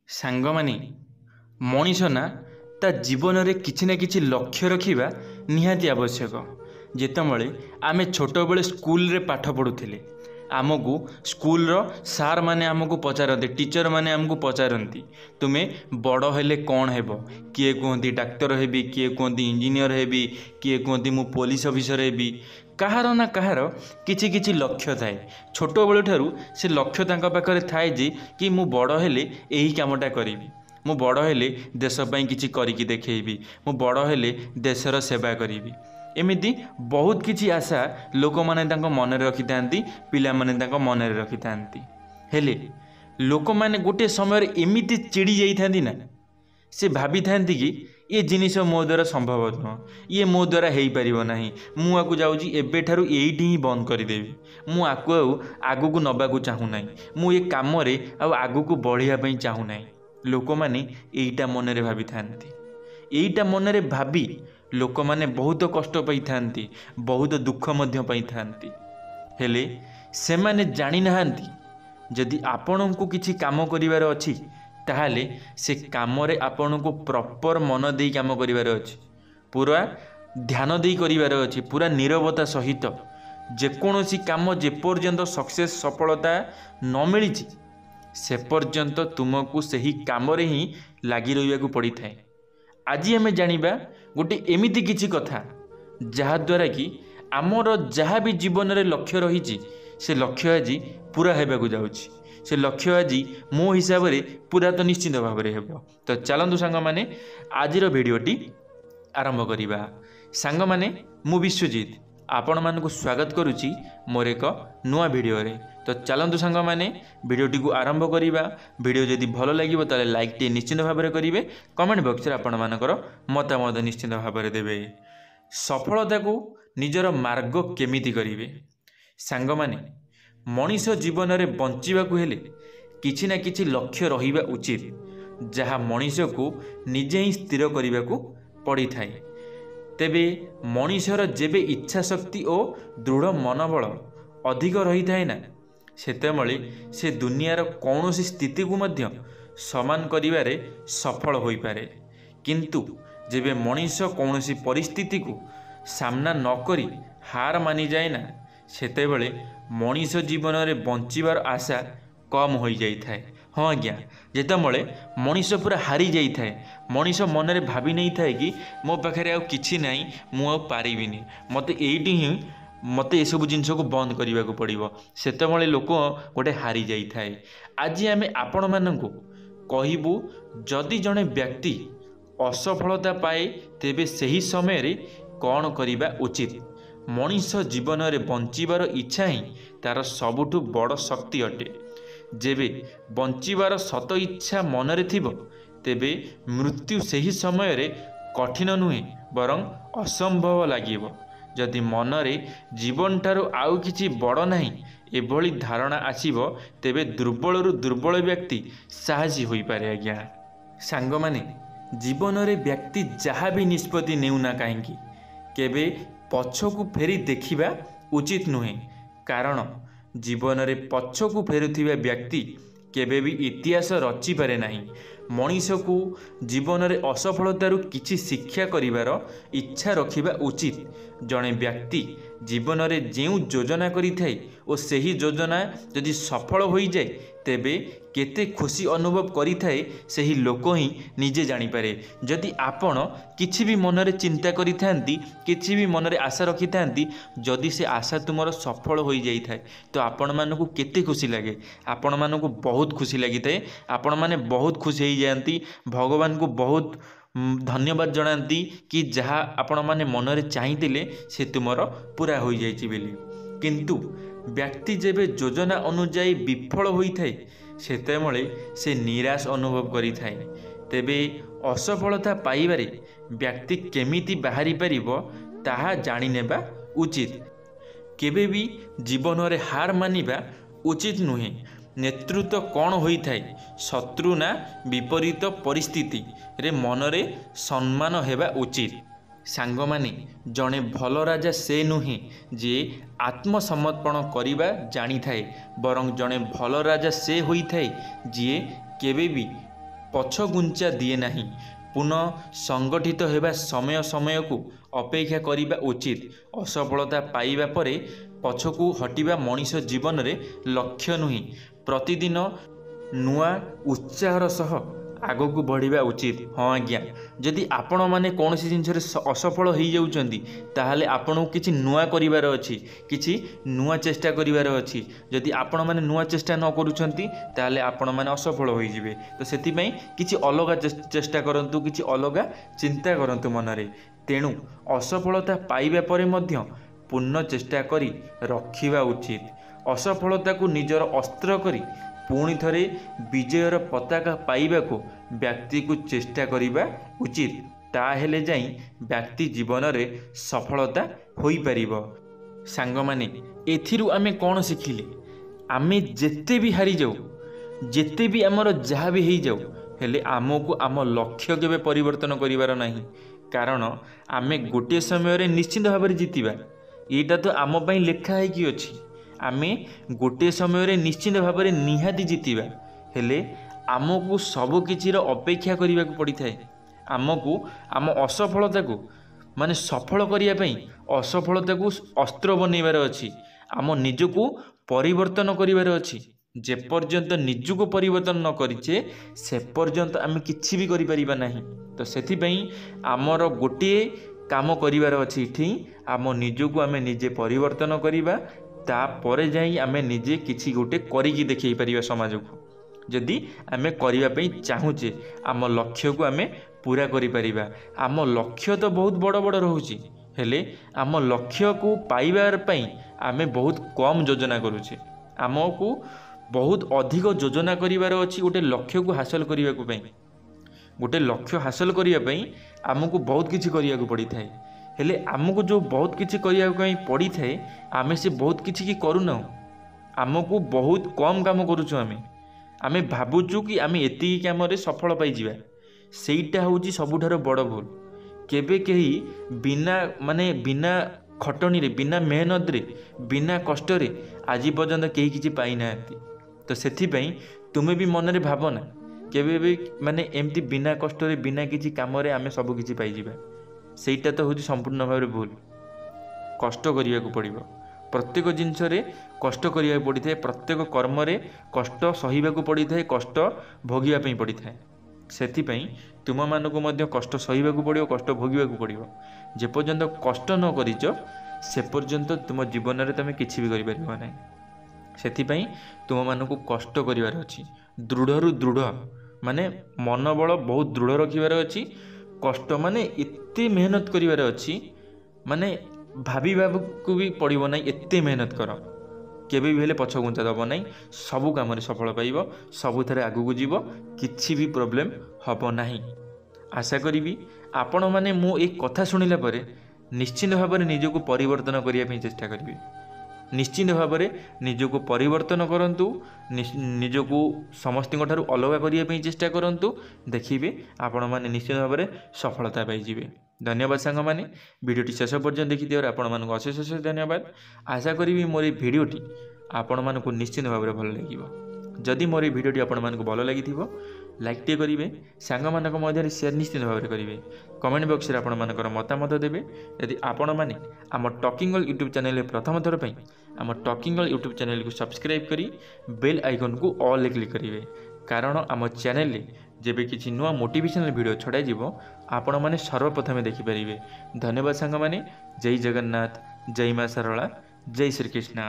ସାଙ୍ଗମାନେ ମଣିଷ ନା ତା ଜୀବନରେ କିଛି ନା କିଛି ଲକ୍ଷ୍ୟ ରଖିବା ନିହାତି ଆବଶ୍ୟକ। ଯେତେବେଳେ ଆମେ ଛୋଟବେଳେ ସ୍କୁଲରେ ପାଠ ପଢ଼ୁଥିଲେ ଆମକୁ ସ୍କୁଲର ସାର୍ ମାନେ ଆମକୁ ପଚାରନ୍ତି, ଟିଚର ମାନେ ଆମକୁ ପଚାରନ୍ତି ତୁମେ ବଡ଼ ହେଲେ କ'ଣ ହେବ? କିଏ କୁହନ୍ତି ଡାକ୍ତର ହେବି, କିଏ କୁହନ୍ତି ଇଞ୍ଜିନିୟର ହେବି, କିଏ କୁହନ୍ତି ମୁଁ ପୋଲିସ ଅଫିସର ହେବି। କାହାର ନା କାହାର କିଛି କିଛି ଲକ୍ଷ୍ୟ ଥାଏ। ଛୋଟବେଳୁ ଠାରୁ ସେ ଲକ୍ଷ୍ୟ ତାଙ୍କ ପାଖରେ ଥାଏ ଯେ କି ମୁଁ ବଡ଼ ହେଲେ ଏହି କାମଟା କରିବି, ମୁଁ ବଡ଼ ହେଲେ ଦେଶ ପାଇଁ କିଛି କରିକି ଦେଖେଇବି, ମୁଁ ବଡ଼ ହେଲେ ଦେଶର ସେବା କରିବି। ଏମିତି ବହୁତ କିଛି ଆଶା ଲୋକମାନେ ତାଙ୍କ ମନରେ ରଖିଥାନ୍ତି, ପିଲାମାନେ ତାଙ୍କ ମନରେ ରଖିଥାନ୍ତି। ହେଲେ ଲୋକମାନେ ଗୋଟିଏ ସମୟରେ ଏମିତି ଚିଡ଼ି ଯାଇଥାନ୍ତି ନା, ସେ ଭାବିଥାନ୍ତି କି ଏ ଜିନିଷ ମୋ ଦ୍ୱାରା ସମ୍ଭବ ନୁହଁ, ଇଏ ମୋ ଦ୍ୱାରା ହେଇପାରିବ ନାହିଁ, ମୁଁ ଆକୁ ଯାଉଛି ଏବେଠାରୁ ଏଇଠି ହିଁ ବନ୍ଦ କରିଦେବି, ମୁଁ ଆକୁ ଆଉ ଆଗକୁ ନେବାକୁ ଚାହୁଁନାହିଁ, ମୁଁ ଏ କାମରେ ଆଉ ଆଗକୁ ବଢ଼ିବା ପାଇଁ ଚାହୁଁନାହିଁ। ଲୋକମାନେ ଏଇଟା ମନରେ ଭାବିଥାନ୍ତି। ଏଇଟା ମନରେ ଭାବି ଲୋକମାନେ ବହୁତ କଷ୍ଟ ପାଇଥାନ୍ତି, ବହୁତ ଦୁଃଖ ମଧ୍ୟ ପାଇଥାନ୍ତି। ହେଲେ ସେମାନେ ଜାଣିନାହାନ୍ତି ଯଦି ଆପଣଙ୍କୁ କିଛି କାମ କରିବାର ଅଛି ତାହେଲେ ସେ କାମରେ ଆପଣଙ୍କୁ ପ୍ରପର ମନ ଦେଇ କାମ କରିବାର ଅଛି, ପୁରା ଧ୍ୟାନ ଦେଇ କରିବାର ଅଛି, ପୁରା ନୀରବତା ସହିତ। ଯେକୌଣସି କାମ ଯେପର୍ଯ୍ୟନ୍ତ ସକ୍ସେସ୍ ସଫଳତା ନ ମିଳିଛି ସେ ପର୍ଯ୍ୟନ୍ତ ତୁମକୁ ସେହି କାମରେ ହିଁ ଲାଗି ରହିବାକୁ ପଡ଼ିଥାଏ। ଆଜି ଆମେ ଜାଣିବା ଗୋଟେ ଏମିତି କିଛି କଥା ଯାହାଦ୍ୱାରା କି ଆମର ଯାହା ବି ଜୀବନରେ ଲକ୍ଷ୍ୟ ରହିଛି ସେ ଲକ୍ଷ୍ୟ ଆଜି ପୁରା ହେବାକୁ ଯାଉଛି। ସେ ଲକ୍ଷ୍ୟ ଆଜି ମୋ ହିସାବରେ ପୁରା ତ ନିଶ୍ଚିତ ଭାବରେ ହେବ। ତ ଚାଲନ୍ତୁ ସାଙ୍ଗମାନେ ଆଜିର ଭିଡ଼ିଓଟି ଆରମ୍ଭ କରିବା। ସାଙ୍ଗମାନେ ମୁଁ ବିଶ୍ୱଜିତ ଆପଣମାନଙ୍କୁ ସ୍ୱାଗତ କରୁଛି ମୋର ଏକ ନୂଆ ଭିଡ଼ିଓରେ। ତ ଚାଲନ୍ତୁ ସାଙ୍ଗମାନେ ଭିଡ଼ିଓଟିକୁ ଆରମ୍ଭ କରିବା। ଭିଡ଼ିଓ ଯଦି ଭଲ ଲାଗିବ ତାହେଲେ ଲାଇକ୍ଟିଏ ନିଶ୍ଚିତ ଭାବରେ କରିବେ, କମେଣ୍ଟ ବକ୍ସରେ ଆପଣମାନଙ୍କର ମତାମତ ନିଶ୍ଚିତ ଭାବରେ ଦେବେ। ସଫଳତାକୁ ନିଜର ମାର୍ଗ କେମିତି କରିବେ? ସାଙ୍ଗମାନେ ମଣିଷ ଜୀବନରେ ବଞ୍ଚିବାକୁ ହେଲେ କିଛି ନା କିଛି ଲକ୍ଷ୍ୟ ରହିବା ଉଚିତ, ଯାହା ମଣିଷକୁ ନିଜେ ହିଁ ସ୍ଥିର କରିବାକୁ ପଡ଼ିଥାଏ। ତେବେ ମଣିଷର ଯେବେ ଇଚ୍ଛା ଶକ୍ତି ଓ ଦୃଢ଼ ମନୋବଳ ଅଧିକ ରହିଥାଏ ନା, ସେତେବେଳେ ସେ ଦୁନିଆର କୌଣସି ସ୍ଥିତିକୁ ମଧ୍ୟ ସମାନ କରିବାରେ ସଫଳ ହୋଇପାରେ। କିନ୍ତୁ ଯେବେ ମଣିଷ କୌଣସି ପରିସ୍ଥିତିକୁ ସାମ୍ନା ନ କରି ହାର ମାନିଯାଏ ନା, ସେତେବେଳେ ମଣିଷ ଜୀବନରେ ବଞ୍ଚିବାର ଆଶା କମ୍ ହୋଇଯାଇଥାଏ। ହଁ ଆଜ୍ଞା, ଯେତେବେଳେ ମଣିଷ ପୁରା ହାରି ଯାଇଥାଏ, ମଣିଷ ମନରେ ଭାବି ନେଇଥାଏ କି ମୋ ପାଖରେ ଆଉ କିଛି ନାହିଁ, ମୁଁ ଆଉ ପାରିବିନି, ମୋତେ ଏଇଠି ହିଁ ମୋତେ ଏସବୁ ଜିନିଷକୁ ବନ୍ଦ କରିବାକୁ ପଡ଼ିବ, ସେତେବେଳେ ଲୋକ ଗୋଟେ ହାରି ଯାଇଥାଏ। ଆଜି ଆମେ ଆପଣମାନଙ୍କୁ କହିବୁ ଯଦି ଜଣେ ବ୍ୟକ୍ତି ଅସଫଳତା ପାଏ ତେବେ ସେହି ସମୟରେ କ'ଣ କରିବା ଉଚିତ। ମଣିଷ ଜୀବନରେ ବଞ୍ଚିବାର ଇଚ୍ଛା ହିଁ ତା'ର ସବୁଠୁ ବଡ଼ ଶକ୍ତି ଅଟେ। ଯେବେ ବଞ୍ଚିବାର ସତ ଇଚ୍ଛା ମନରେ ଥିବ ତେବେ ମୃତ୍ୟୁ ସେହି ସମୟରେ କଠିନ ନୁହେଁ ବରଂ ଅସମ୍ଭବ ଲାଗିବ। ଯଦି ମନରେ ଜୀବନଠାରୁ ଆଉ କିଛି ବଡ଼ ନାହିଁ ଏଭଳି ଧାରଣା ଆସିବ ତେବେ ଦୁର୍ବଳରୁ ଦୁର୍ବଳ ବ୍ୟକ୍ତି ସାହସୀ ହୋଇପାରେ। ଆଜ୍ଞା ସାଙ୍ଗମାନେ ଜୀବନରେ ବ୍ୟକ୍ତି ଯାହା ବି ନିଷ୍ପତ୍ତି ନେଉନା କାହିଁକି କେବେ ପଛକୁ ଫେରି ଦେଖିବା ଉଚିତ ନୁହେଁ, କାରଣ ଜୀବନରେ ପଛକୁ ଫେରୁଥିବା ବ୍ୟକ୍ତି କେବେ ବି ଇତିହାସ ରଚିପାରେ ନାହିଁ। ମଣିଷକୁ ଜୀବନରେ ଅସଫଳତାରୁ କିଛି ଶିକ୍ଷା କରିବାର ଇଚ୍ଛା ରଖିବା ଉଚିତ। ଜଣେ ବ୍ୟକ୍ତି ଜୀବନରେ ଯେଉଁ ଯୋଜନା କରିଥାଏ ଓ ସେହି ଯୋଜନା ଯଦି ସଫଳ ହୋଇଯାଏ ତେବେ କେତେ ଖୁସି ଅନୁଭବ କରିଥାଏ ସେହି ଲୋକ ହିଁ ନିଜେ ଜାଣିପାରେ। ଯଦି ଆପଣ କିଛି ବି ମନରେ ଚିନ୍ତା କରିଥାନ୍ତି, କିଛି ବି ମନରେ ଆଶା ରଖିଥାନ୍ତି, ଯଦି ସେ ଆଶା ତୁମର ସଫଳ ହୋଇଯାଇଥାଏ ତ ଆପଣମାନଙ୍କୁ କେତେ ଖୁସି ଲାଗେ? ଆପଣମାନଙ୍କୁ ବହୁତ ଖୁସି ଲାଗିଥାଏ, ଆପଣମାନେ ବହୁତ ଖୁସି ହେଇଯାଆନ୍ତି, ଭଗବାନଙ୍କୁ ବହୁତ ଧନ୍ୟବାଦ ଜଣାନ୍ତି କି ଯାହା ଆପଣମାନେ ମନରେ ଚାହିଁଥିଲେ ସେ ତୁମର ପୁରା ହୋଇଯାଇଛି ବୋଲି। କିନ୍ତୁ ବ୍ୟକ୍ତି ଯେବେ ଯୋଜନା ଅନୁଯାୟୀ ବିଫଳ ହୋଇଥାଏ ସେତେବେଳେ ସେ ନିରାଶ ଅନୁଭବ କରିଥାଏ। ତେବେ ଅସଫଳତା ପାଇବାରେ ବ୍ୟକ୍ତି କେମିତି ବାହାରି ପାରିବ ତାହା ଜାଣିନେବା ଉଚିତ। କେବେ ବି ଜୀବନରେ ହାର ମାନିବା ଉଚିତ ନୁହେଁ। ନେତୃତ୍ୱ କ'ଣ ହୋଇଥାଏ? ଶତ୍ରୁ ନା ବିପରୀତ ପରିସ୍ଥିତିରେ ମନରେ ସମ୍ମାନ ହେବା ଉଚିତ। ସାଙ୍ଗମାନେ ଜଣେ ଭଲ ରାଜା ସେ ନୁହେଁ ଯିଏ ଆତ୍ମସମର୍ପଣ କରିବା ଜାଣିଥାଏ, ବରଂ ଜଣେ ଭଲ ରାଜା ସେ ହୋଇଥାଏ ଯିଏ କେବେ ବି ପଛଘୁଞ୍ଚା ଦିଏ ନାହିଁ। ପୁନଃ ସଂଗଠିତ ହେବା ସମୟକୁ ଅପେକ୍ଷା କରିବା ଉଚିତ। ଅସଫଳତା ପାଇବା ପରେ ପଛକୁ ହଟିବା ମଣିଷ ଜୀବନରେ ଲକ୍ଷ୍ୟ ନୁହେଁ। ପ୍ରତିଦିନ ନୂଆ ଉତ୍ସାହର ସହ ଆଗକୁ ବଢ଼ିବା ଉଚିତ। ହଁ ଆଜ୍ଞା, ଯଦି ଆପଣମାନେ କୌଣସି ଜିନିଷରେ ଅସଫଳ ହୋଇଯାଉଛନ୍ତି ତାହେଲେ ଆପଣଙ୍କୁ କିଛି ନୂଆ କରିବାର ଅଛି, କିଛି ନୂଆ ଚେଷ୍ଟା କରିବାର ଅଛି। ଯଦି ଆପଣମାନେ ନୂଆ ଚେଷ୍ଟା ନ କରୁଛନ୍ତି ତାହେଲେ ଆପଣମାନେ ଅସଫଳ ହୋଇଯିବେ। ତ ସେଥିପାଇଁ କିଛି ଅଲଗା ଚେଷ୍ଟା କରନ୍ତୁ, କିଛି ଅଲଗା ଚିନ୍ତା କରନ୍ତୁ ମନରେ। ତେଣୁ ଅସଫଳତା ପାଇବା ପରେ ମଧ୍ୟ ପୂର୍ଣ୍ଣ ଚେଷ୍ଟା କରି ରଖିବା ଉଚିତ। ଅସଫଳତାକୁ ନିଜର ଅସ୍ତ୍ର କରି ପୁଣି ଥରେ ବିଜୟର ପତାକା ପାଇବାକୁ ବ୍ୟକ୍ତିକୁ ଚେଷ୍ଟା କରିବା ଉଚିତ। ତାହେଲେ ଯାଇ ବ୍ୟକ୍ତି ଜୀବନରେ ସଫଳତା ହୋଇପାରିବ। ସାଙ୍ଗମାନେ, ଏଥିରୁ ଆମେ କ'ଣ ଶିଖିଲେ? ଆମେ ଯେତେ ବି ହାରିଯାଉ, ଯେତେ ବି ଆମର ଯାହା ବି ହେଇଯାଉ, ହେଲେ ଆମକୁ ଆମ ଲକ୍ଷ୍ୟ କେବେ ପରିବର୍ତ୍ତନ କରିବାର ନାହିଁ। କାରଣ ଆମେ ଗୋଟିଏ ସମୟରେ ନିଶ୍ଚିତ ଭାବରେ ଜିତିବା। ଏଇଟା ତ ଆମ ପାଇଁ ଲେଖା ହେଇକି ଅଛି। ଆମେ ଗୋଟିଏ ସମୟରେ ନିଶ୍ଚିତ ଭାବରେ ନିହାତି ଜିତିବା। ହେଲେ ଆମକୁ ସବୁ କିଛିର ଅପେକ୍ଷା କରିବାକୁ ପଡ଼ିଥାଏ। ଆମକୁ ଆମ ଅସଫଳତାକୁ ସଫଳ କରିବା ପାଇଁ ଅସଫଳତାକୁ ଅସ୍ତ୍ର ବନେଇବାର ଅଛି। ଆମ ନିଜକୁ ପରିବର୍ତ୍ତନ କରିବାର ଅଛି। ଯେପର୍ଯ୍ୟନ୍ତ ନିଜକୁ ପରିବର୍ତ୍ତନ ନ କରିଛେ ସେ ପର୍ଯ୍ୟନ୍ତ ଆମେ କିଛି ବି କରିପାରିବା ନାହିଁ। ତ ସେଥିପାଇଁ ଆମର ଗୋଟିଏ କାମ କରିବାର ଅଛି। ଏଠି ଆମ ନିଜକୁ ଆମେ ନିଜେ ପରିବର୍ତ୍ତନ କରିବା, ତାପରେ ଯାଇ ଆମେ ନିଜେ କିଛି ଗୋଟେ କରିକି ଦେଖାଇ ପାରିବା ସମାଜକୁ। ଯଦି ଆମେ କରିବା ପାଇଁ ଚାହୁଁଛେ, ଆମ ଲକ୍ଷ୍ୟକୁ ଆମେ ପୂରା କରିପାରିବା। ଆମ ଲକ୍ଷ୍ୟ ତ ବହୁତ ବଡ଼ ବଡ଼ ରହୁଛି, ହେଲେ ଆମ ଲକ୍ଷ୍ୟକୁ ପାଇବା ପାଇଁ ଆମେ ବହୁତ କମ୍ ଯୋଜନା କରୁଛେ। ଆମକୁ ବହୁତ ଅଧିକ ଯୋଜନା କରିବାର ଅଛି ଗୋଟେ ଲକ୍ଷ୍ୟକୁ ହାସଲ କରିବାକୁ ପାଇଁ। ଗୋଟେ ଲକ୍ଷ୍ୟ ହାସଲ କରିବା ପାଇଁ ଆମକୁ ବହୁତ କିଛି କରିବାକୁ ପଡ଼ିଥାଏ। ହେଲେ ଆମକୁ ଯେଉଁ ବହୁତ କିଛି କରିବା ପାଇଁ ପଡ଼ିଥାଏ, ଆମେ ସେ ବହୁତ କିଛି କି କରୁନାହୁଁ। ଆମକୁ ବହୁତ କମ୍ କାମ କରୁଛୁ। ଆମେ ଭାବୁଛୁ କି ଆମେ ଏତିକି କାମରେ ସଫଳ ପାଇଯିବା। ସେଇଟା ହେଉଛି ସବୁଠାରୁ ବଡ଼ ଭୁଲ। କେବେ କେହି ବିନା ଖଟଣିରେ, ବିନା ମେହନତରେ, ବିନା କଷ୍ଟରେ ଆଜି ପର୍ଯ୍ୟନ୍ତ କେହି କିଛି ପାଇନାହାନ୍ତି। ତ ସେଥିପାଇଁ ତୁମେ ବି ମନରେ ଭାବନା କେବେ ବି ଏମିତି ବିନା କଷ୍ଟରେ, ବିନା କିଛି କାମରେ ଆମେ ସବୁ କିଛି ପାଇଯିବା। ସେଇଟା ତ ହେଉଛି ସମ୍ପୂର୍ଣ୍ଣ ଭାବରେ ଭୁଲ। କଷ୍ଟ କରିବାକୁ ପଡ଼ିବ। ପ୍ରତ୍ୟେକ ଜିନିଷରେ କଷ୍ଟ କରିବାକୁ ପଡ଼ିଥାଏ। ପ୍ରତ୍ୟେକ କର୍ମରେ କଷ୍ଟ ସହିବାକୁ ପଡ଼ିଥାଏ, କଷ୍ଟ ଭୋଗିବା ପାଇଁ ପଡ଼ିଥାଏ। ସେଥିପାଇଁ ତୁମମାନଙ୍କୁ ମଧ୍ୟ କଷ୍ଟ ସହିବାକୁ ପଡ଼ିବ, କଷ୍ଟ ଭୋଗିବାକୁ ପଡ଼ିବ। ଯେପର୍ଯ୍ୟନ୍ତ କଷ୍ଟ ନ କରିଛ ସେ ପର୍ଯ୍ୟନ୍ତ ତୁମ ଜୀବନରେ ତୁମେ କିଛି ବି କରିପାରିବ ନାହିଁ। ସେଥିପାଇଁ ତୁମମାନଙ୍କୁ କଷ୍ଟ କରିବାର ଅଛି। ଦୃଢ଼ରୁ ଦୃଢ଼ ମନୋବଳ ବହୁତ ଦୃଢ଼ ରଖିବାର ଅଛି। କଷ୍ଟ ଏତେ ମେହନତ କରିବାର ଅଛି, ଭାବିବାକୁ ବି ପଡ଼ିବ ନାହିଁ। ଏତେ ମେହନତ କର, କେବେ ବି ହେଲେ ପଛଘୁଞ୍ଚା ଦେବ ନାହିଁ। ସବୁ କାମରେ ସଫଳ ପାଇବ, ସବୁଥିରେ ଆଗକୁ ଯିବ, କିଛି ବି ପ୍ରୋବ୍ଲେମ୍ ହେବ ନାହିଁ। ଆଶା କରିବି ଆପଣମାନେ ମୁଁ ଏ କଥା ଶୁଣିଲା ପରେ ନିଶ୍ଚିତ ଭାବରେ ନିଜକୁ ପରିବର୍ତ୍ତନ କରିବା ପାଇଁ ଚେଷ୍ଟା କରିବେ। ନିଶ୍ଚିତ ଭାବରେ ନିଜକୁ ପରିବର୍ତ୍ତନ କରନ୍ତୁ, ନିଜକୁ ସମସ୍ତଙ୍କଠାରୁ ଅଲଗା କରିବା ପାଇଁ ଚେଷ୍ଟା କରନ୍ତୁ। ଦେଖିବେ ଆପଣମାନେ ନିଶ୍ଚିତ ଭାବରେ ସଫଳତା ପାଇଯିବେ। ଧନ୍ୟବାଦ ସାଙ୍ଗମାନେ, ଭିଡ଼ିଓଟି ଶେଷ ପର୍ଯ୍ୟନ୍ତ ଦେଖିଥିବାରୁ ଆପଣମାନଙ୍କୁ ଅଶେଷ ଅଶେଷ ଧନ୍ୟବାଦ। ଆଶା କରିବି ମୋର ଏ ଭିଡ଼ିଓଟି ଆପଣମାନଙ୍କୁ ନିଶ୍ଚିତ ଭାବରେ ଭଲ ଲାଗିବ। ଯଦି ମୋର ଏ ଭିଡ଼ିଓଟି ଆପଣମାନଙ୍କୁ ଭଲ ଲାଗିଥିବ ଲାଇକ୍ଟିଏ କରିବେ, ସାଙ୍ଗମାନଙ୍କ ମଧ୍ୟରେ ସେୟାର ନିଶ୍ଚିତ ଭାବରେ କରିବେ। କମେଣ୍ଟ ବକ୍ସରେ ଆପଣମାନଙ୍କର ମତାମତ ଦେବେ। ଯଦି ଆପଣମାନେ ଆମ ଟକିଂ ଅଲ୍ ୟୁଟ୍ୟୁବ୍ ଚ୍ୟାନେଲରେ ପ୍ରଥମ ଥର ପାଇଁ ଆମ ଟକିଂ ଅଲ୍ ୟୁଟ୍ୟୁବ୍ ଚ୍ୟାନେଲକୁ ସବସ୍କ୍ରାଇବ୍ କରି ବେଲ୍ ଆଇକନ୍କୁ ଅଲ୍ରେ କ୍ଲିକ୍ କରିବେ। କାରଣ ଆମ ଚ୍ୟାନେଲରେ ଯେବେ କିଛି ନୂଆ ମୋଟିଭେସନାଲ୍ ଭିଡ଼ିଓ ଛଡ଼ାଯିବ ଆପଣମାନେ ସର୍ବପ୍ରଥମେ ଦେଖିପାରିବେ। ଧନ୍ୟବାଦ ସାଙ୍ଗମାନେ। ଜୟ ଜଗନ୍ନାଥ, ଜୟ ମା ଶାରଳା, ଜୟ ଶ୍ରୀକୃଷ୍ଣ।